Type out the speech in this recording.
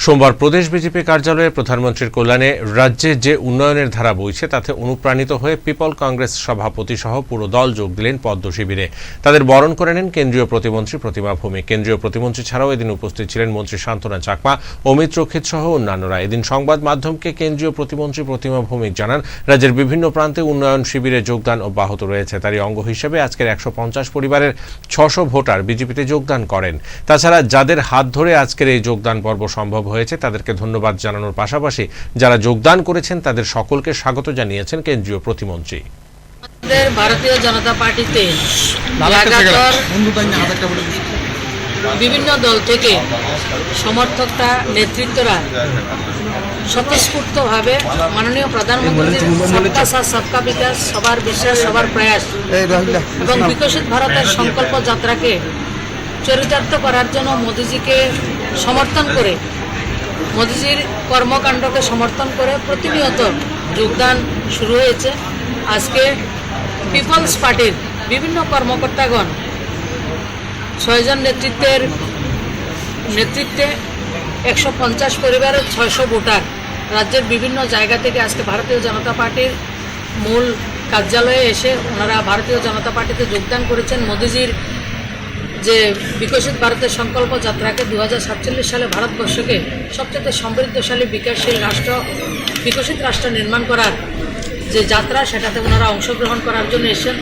সোমবার প্রদেশ বিজেপি কার্যালয়ে প্রধানমন্ত্রীর কল্যাণে রাজ্যে যে উন্নয়নের ধারা বইছে তাতে অনুপ্রাণিত হয়ে পিপল কংগ্রেস সভাপতি সহ পুরো দল যোগ দিলেন পদ্ম শিবিরে। তাদের বরণ করে নেন কেন্দ্রীয় প্রতিমন্ত্রী প্রতিমা ভৌমিক। কেন্দ্রীয় প্রতিমন্ত্রী ছাড়াও এদিন উপস্থিত ছিলেন মন্ত্রী শান্তনা চাকমা, অমিত রক্ষিত সহ অন্যান্যরা। এদিন সংবাদ মাধ্যমকে কেন্দ্রীয় প্রতিমন্ত্রী প্রতিমা ভৌমিক জানান, রাজ্যের বিভিন্ন প্রান্তে উন্নয়ন শিবিরে যোগদান অব্যাহত রয়েছে। তারই অঙ্গ হিসেবে আজকের 150 পরিবারের 600 ভোটার বিজেপিতে যোগদান করেন। তাছাড়া যাদের হাত ধরে আজকের এই যোগদান পর্ব সম্ভব হয়েছে তাদেরকে ধন্যবাদ জানানোর পাশাপাশি যারা যোগদান করেছেন তাদের সকলকে স্বাগত জানিয়েছেন কেন্দ্রীয় প্রতিমন্ত্রী। ভারতীয় জনতা পার্টিতে লাগাতার বিভিন্ন দল থেকে সমর্থকরা, নেতৃত্বরা স্বতঃস্ফূর্তভাবে মাননীয় প্রধানমন্ত্রীর সবকা সাথ সবকা বিকাশ, সবার বিশ্বাস, সবার প্রয়াস এবং বিকশিত ভারতের সংকল্প যাত্রাকে চরিতার্থ করার জন্য মোদিজিকে সমর্থন করে, মোদিজির কর্মকাণ্ডকে সমর্থন করে প্রতিনিয়ত যোগদান শুরু হয়েছে। আজকে পিপলস পার্টির বিভিন্ন কর্মকর্তাগণ 6 জন নেতৃত্বে 150 পরিবারের 600 ভোটার রাজ্যের বিভিন্ন জায়গা থেকে আজকে ভারতীয় জনতা পার্টির মূল কার্যালয়ে এসে ওনারা ভারতীয় জনতা পার্টিতে যোগদান করেছেন। মোদিজির যে বিকশিত ভারতের সংকল্প যাত্রাকে 2047 সালে ভারতবর্ষকে সবচেয়ে সমৃদ্ধশালী বিকাশশীল রাষ্ট্র, বিকশিত রাষ্ট্র নির্মাণ করার যে যাত্রা, সেটাতে ওনারা অংশগ্রহণ করার জন্য এসেছেন।